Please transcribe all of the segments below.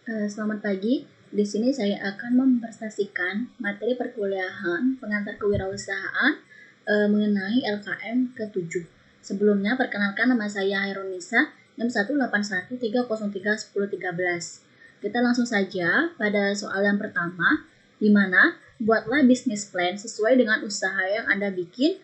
Selamat pagi. Di sini saya akan mempresentasikan materi perkuliahan pengantar kewirausahaan mengenai LKM ke-7. Sebelumnya, perkenalkan nama saya Hairunisa, NIM 18130310313. Kita langsung saja pada soal yang pertama, di mana buatlah bisnis plan sesuai dengan usaha yang Anda bikin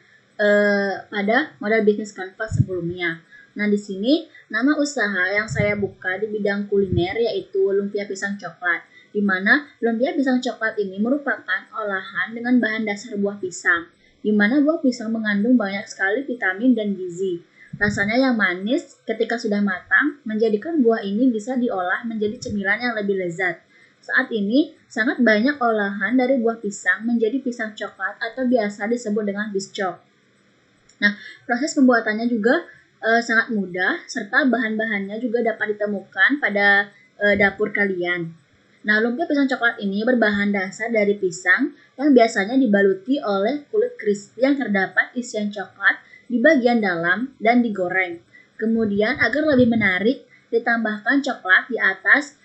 pada modal bisnis kanvas sebelumnya. Nah, di sini nama usaha yang saya buka di bidang kuliner yaitu lumpia pisang coklat, di mana lumpia pisang coklat ini merupakan olahan dengan bahan dasar buah pisang, di mana buah pisang mengandung banyak sekali vitamin dan gizi. Rasanya yang manis ketika sudah matang, menjadikan buah ini bisa diolah menjadi cemilan yang lebih lezat. Saat ini, sangat banyak olahan dari buah pisang menjadi pisang coklat atau biasa disebut dengan biscok. Nah, proses pembuatannya juga sangat mudah, serta bahan-bahannya juga dapat ditemukan pada dapur kalian. Nah, lumpia pisang coklat ini berbahan dasar dari pisang yang biasanya dibaluti oleh kulit crispy yang terdapat isian coklat di bagian dalam dan digoreng. Kemudian, agar lebih menarik, ditambahkan coklat di atas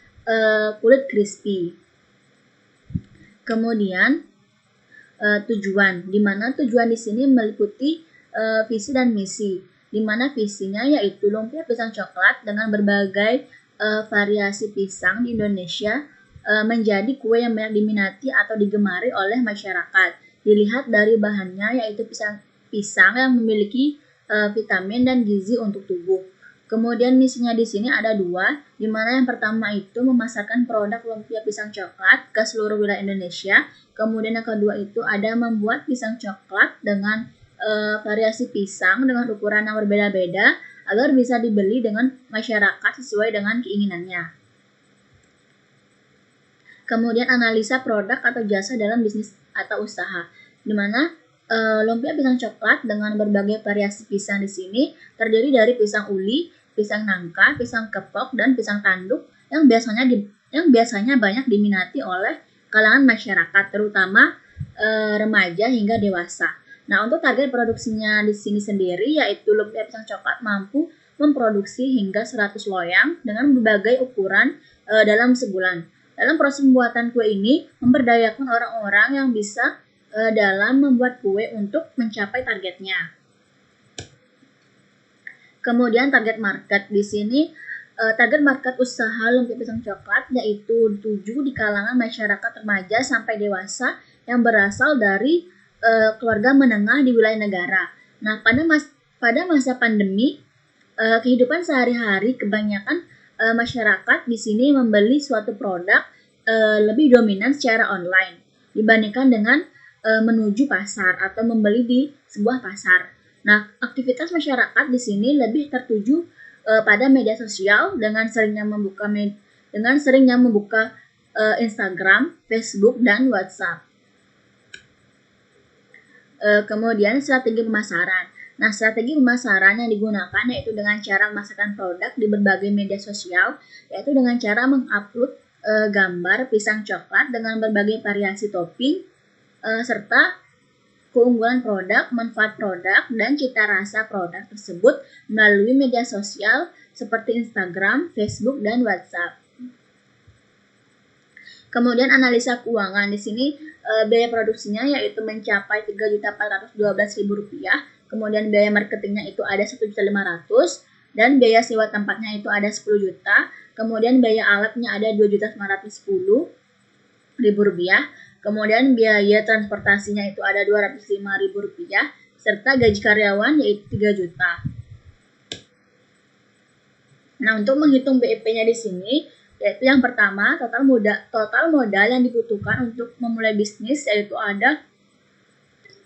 kulit crispy. Kemudian, tujuan, di mana tujuan di sini meliputi visi dan misi, di mana visinya yaitu lumpia pisang coklat dengan berbagai variasi pisang di Indonesia menjadi kue yang banyak diminati atau digemari oleh masyarakat. Dilihat dari bahannya yaitu pisang yang memiliki vitamin dan gizi untuk tubuh. Kemudian misinya di sini ada dua, di mana yang pertama itu memasarkan produk lumpia pisang coklat ke seluruh wilayah Indonesia. Kemudian yang kedua itu ada membuat pisang coklat dengan variasi pisang dengan ukuran yang berbeda-beda agar bisa dibeli dengan masyarakat sesuai dengan keinginannya. Kemudian analisa produk atau jasa dalam bisnis atau usaha, di mana lumpia pisang coklat dengan berbagai variasi pisang di sini terdiri dari pisang uli, pisang nangka, pisang kepok, dan pisang tanduk yang biasanya banyak diminati oleh kalangan masyarakat, terutama remaja hingga dewasa. Nah, untuk target produksinya di sini sendiri yaitu lumpia pisang coklat mampu memproduksi hingga 100 loyang dengan berbagai ukuran dalam sebulan. Dalam proses pembuatan kue ini memberdayakan orang-orang yang bisa dalam membuat kue untuk mencapai targetnya. Kemudian target market di sini target market usaha lumpia pisang coklat yaitu 7 di kalangan masyarakat remaja sampai dewasa yang berasal dari keluarga menengah di wilayah negara. Nah, pada masa pandemi kehidupan sehari-hari kebanyakan masyarakat di sini membeli suatu produk lebih dominan secara online dibandingkan dengan menuju pasar atau membeli di sebuah pasar. Nah, aktivitas masyarakat di sini lebih tertuju pada media sosial dengan seringnya membuka Instagram, Facebook, dan WhatsApp. Kemudian strategi pemasaran. Nah, strategi pemasaran yang digunakan yaitu dengan cara memasarkan produk di berbagai media sosial, yaitu dengan cara mengupload gambar pisang coklat dengan berbagai variasi topping, serta keunggulan produk, manfaat produk, dan cita rasa produk tersebut melalui media sosial seperti Instagram, Facebook, dan WhatsApp. Kemudian analisa keuangan di sini biaya produksinya yaitu mencapai Rp3.412.000, kemudian biaya marketingnya itu ada Rp1.500.000 dan biaya sewa tempatnya itu ada Rp10 juta, kemudian biaya alatnya ada Rp2.910.000, kemudian biaya transportasinya itu ada Rp205.000 serta gaji karyawan yaitu Rp3 juta. Nah, untuk menghitung BEP-nya di sini yaitu yang pertama total modal yang dibutuhkan untuk memulai bisnis yaitu ada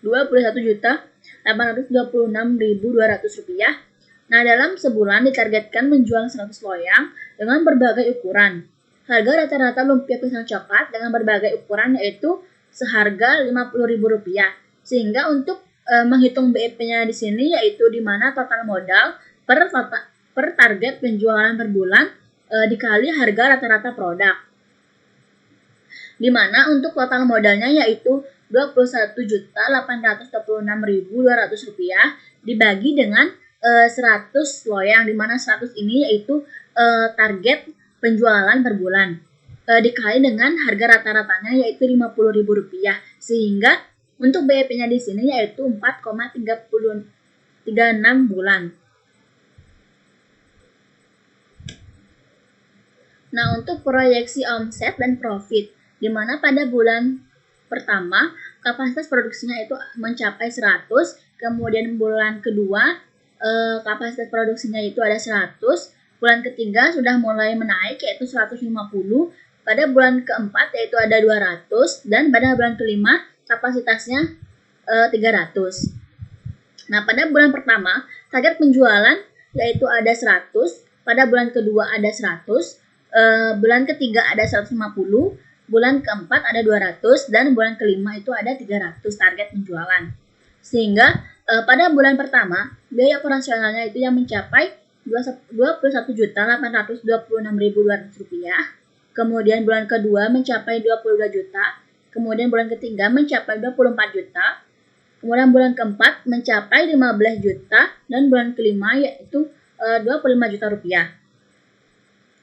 Rp21.826.200. Nah, dalam sebulan ditargetkan menjual 100 loyang dengan berbagai ukuran. Harga rata-rata lumpia pisang coklat dengan berbagai ukuran yaitu seharga Rp50.000. Sehingga untuk menghitung BEP-nya di sini yaitu di mana total modal per target penjualan per bulan dikali harga rata-rata produk. Di mana untuk total modalnya yaitu Rp21.826.200 dibagi dengan 100 loyang, di mana 100 ini yaitu target penjualan per bulan. dikali dengan harga rata-ratanya yaitu Rp50.000, sehingga untuk BEP-nya di sini yaitu 4,36 bulan. Nah, untuk proyeksi omset dan profit, di mana pada bulan pertama kapasitas produksinya itu mencapai 100, kemudian bulan kedua kapasitas produksinya itu ada 100, bulan ketiga sudah mulai menaik yaitu 150, pada bulan keempat yaitu ada 200, dan pada bulan kelima kapasitasnya 300. Nah, pada bulan pertama target penjualan yaitu ada 100, pada bulan kedua ada 100, bulan ketiga ada 150, bulan keempat ada 200, dan bulan kelima itu ada 300 target penjualan. Sehingga pada bulan pertama biaya operasionalnya itu yang mencapai Rp21.826.200. Kemudian bulan kedua mencapai 22 juta, kemudian bulan ketiga mencapai 24 juta, kemudian bulan keempat mencapai 15 juta, dan bulan kelima yaitu 25 juta rupiah.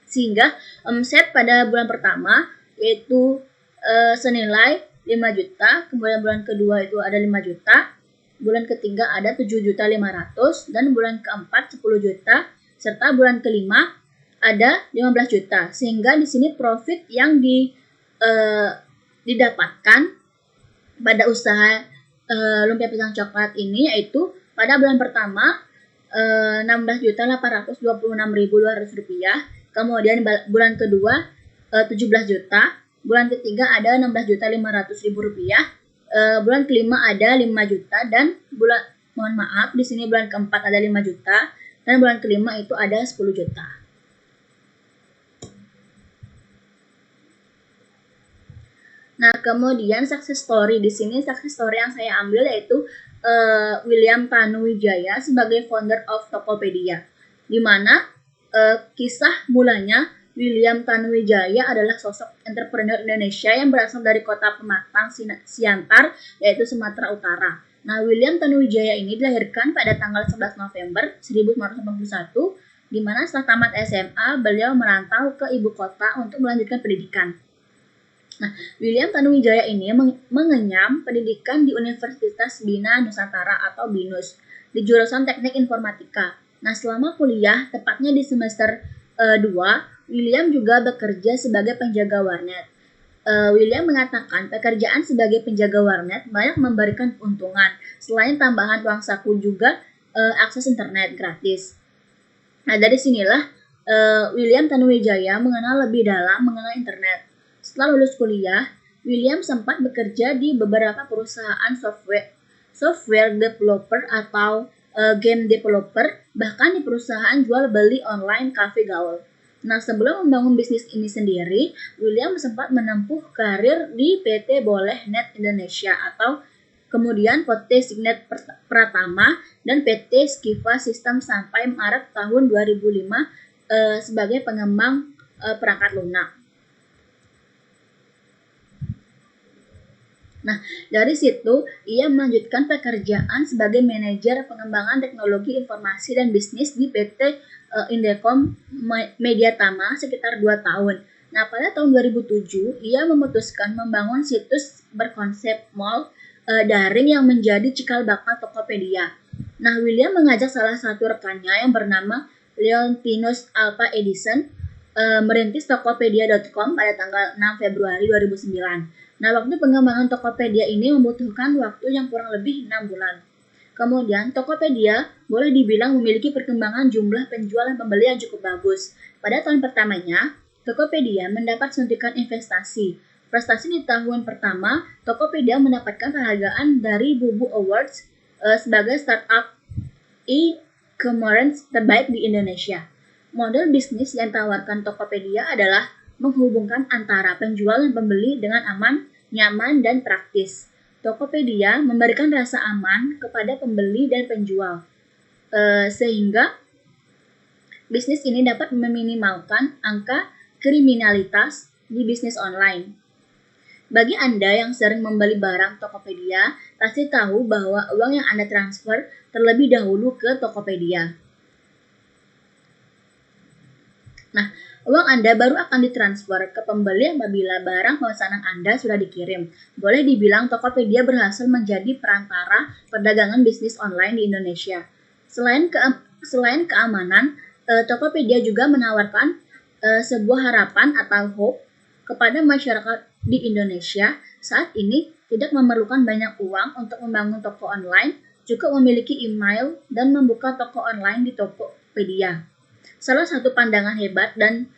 Sehingga omset pada bulan pertama yaitu senilai 5 juta, kemudian bulan kedua itu ada 5 juta, bulan ketiga ada 7.500.000, dan bulan keempat 10 juta, serta bulan kelima ada 15 juta. Sehingga di sini profit yang didapatkan pada usaha lumpia pisang coklat ini yaitu pada bulan pertama 16.826.200 rupiah, kemudian bulan kedua 17 juta, bulan ketiga ada 16.500.000 rupiah, bulan kelima ada 5 juta, dan di sini bulan keempat ada 5 juta, dan bulan kelima itu ada 10 juta. Nah, kemudian success story di sini, success story yang saya ambil yaitu William Tanuwijaya sebagai founder of Tokopedia, di mana kisah mulanya William Tanuwijaya adalah sosok entrepreneur Indonesia yang berasal dari kota Pematang Siantar, yaitu Sumatera Utara. Nah, William Tanuwijaya ini dilahirkan pada tanggal 11 November 1981, di mana setelah tamat SMA beliau merantau ke ibu kota untuk melanjutkan pendidikan. Nah, William Tanuwijaya ini mengenyam pendidikan di Universitas Bina Nusantara atau BINUS di jurusan Teknik Informatika. Nah, selama kuliah, tepatnya di semester 2, William juga bekerja sebagai penjaga warnet. William mengatakan pekerjaan sebagai penjaga warnet banyak memberikan keuntungan. Selain tambahan uang saku juga akses internet gratis. Nah, dari sinilah William Tanuwijaya mengenal lebih dalam mengenai internet. Setelah lulus kuliah, William sempat bekerja di beberapa perusahaan software developer atau game developer, bahkan di perusahaan jual beli online cafe gaul. Nah, sebelum membangun bisnis ini sendiri, William sempat menempuh karir di PT Boleh Net Indonesia atau kemudian PT Signet Pratama dan PT Skiva System sampai Maret tahun 2005 sebagai pengembang perangkat lunak. Nah, dari situ ia melanjutkan pekerjaan sebagai manajer pengembangan teknologi informasi dan bisnis di PT Indecom Mediatama sekitar 2 tahun. Nah, pada tahun 2007 ia memutuskan membangun situs berkonsep mall daring yang menjadi cikal bakal Tokopedia. Nah, William mengajak salah satu rekannya yang bernama Leontinus Alva Edison merintis Tokopedia.com pada tanggal 6 Februari 2009. Nah, waktu pengembangan Tokopedia ini membutuhkan waktu yang kurang lebih 6 bulan. Kemudian, Tokopedia boleh dibilang memiliki perkembangan jumlah penjual dan pembeli yang cukup bagus. Pada tahun pertamanya, Tokopedia mendapat suntikan investasi. Prestasi di tahun pertama, Tokopedia mendapatkan penghargaan dari Bubu Awards sebagai startup e-commerce terbaik di Indonesia. Model bisnis yang ditawarkan Tokopedia adalah menghubungkan antara penjual dan pembeli dengan aman, nyaman, dan praktis. Tokopedia memberikan rasa aman kepada pembeli dan penjual, sehingga bisnis ini dapat meminimalkan angka kriminalitas di bisnis online. Bagi Anda yang sering membeli barang Tokopedia, pasti tahu bahwa uang yang Anda transfer terlebih dahulu ke Tokopedia. Nah, Uang Anda baru akan ditransfer ke pembeli apabila barang pemesanan Anda sudah dikirim. Boleh dibilang Tokopedia berhasil menjadi perantara perdagangan bisnis online di Indonesia. Selain keamanan, Tokopedia juga menawarkan sebuah harapan atau hope kepada masyarakat di Indonesia saat ini tidak memerlukan banyak uang untuk membangun toko online, cukup memiliki email dan membuka toko online di Tokopedia. Salah satu pandangan hebat dan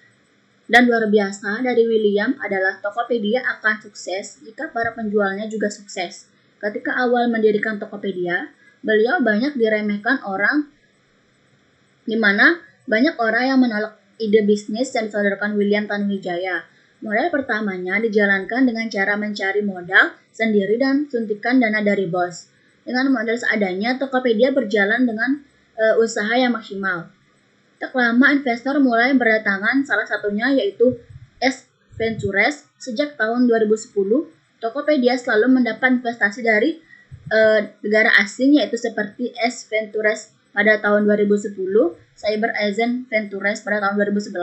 luar biasa dari William adalah Tokopedia akan sukses jika para penjualnya juga sukses. Ketika awal mendirikan Tokopedia, beliau banyak diremehkan orang, di mana banyak orang yang menolak ide bisnis yang disodorkan William Tanuwijaya. Model pertamanya dijalankan dengan cara mencari modal sendiri dan suntikan dana dari bos. Dengan modal seadanya, Tokopedia berjalan dengan usaha yang maksimal. Tak lama investor mulai berdatangan, salah satunya yaitu S. Ventures. Sejak tahun 2010, Tokopedia selalu mendapat investasi dari negara asing yaitu seperti S. Ventures pada tahun 2010, Cyber Agent Ventures pada tahun 2011,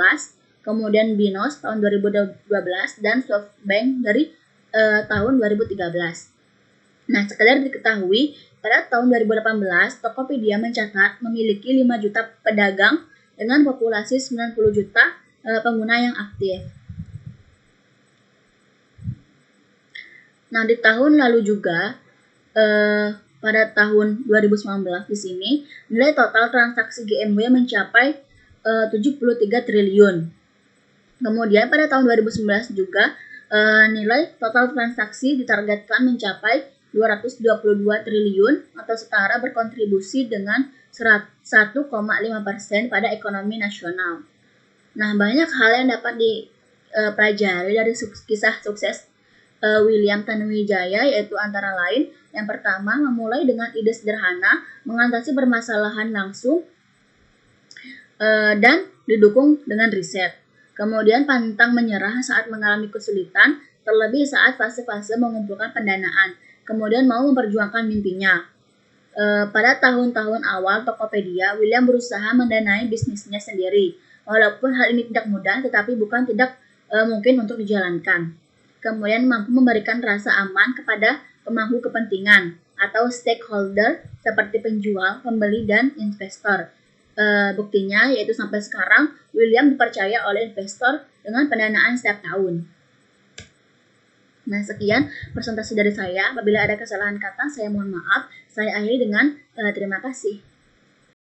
kemudian Binos tahun 2012, dan SoftBank dari tahun 2013. Nah, sekedar diketahui, pada tahun 2018, Tokopedia mencatat memiliki 5 juta pedagang dengan populasi 90 juta pengguna yang aktif. Nah, di tahun lalu juga, pada tahun 2019 di sini, nilai total transaksi GMV mencapai 73 triliun. Kemudian pada tahun 2019 juga, nilai total transaksi ditargetkan mencapai 222 triliun atau setara berkontribusi dengan 1,5% pada ekonomi nasional. Nah, banyak hal yang dapat dipelajari dari kisah sukses William Tanuwijaya, yaitu antara lain, yang pertama, memulai dengan ide sederhana, mengatasi permasalahan langsung, dan didukung dengan riset. Kemudian pantang menyerah saat mengalami kesulitan, terlebih saat fase-fase mengumpulkan pendanaan. Kemudian mau memperjuangkan mimpinya. Pada tahun-tahun awal Tokopedia, William berusaha mendanai bisnisnya sendiri. Walaupun hal ini tidak mudah, tetapi bukan tidak mungkin untuk dijalankan. Kemudian mampu memberikan rasa aman kepada pemangku kepentingan atau stakeholder seperti penjual, pembeli, dan investor. Buktinya yaitu sampai sekarang William dipercaya oleh investor dengan pendanaan setiap tahun. Nah, sekian presentasi dari saya. Apabila ada kesalahan kata, saya mohon maaf. Saya akhiri dengan terima kasih.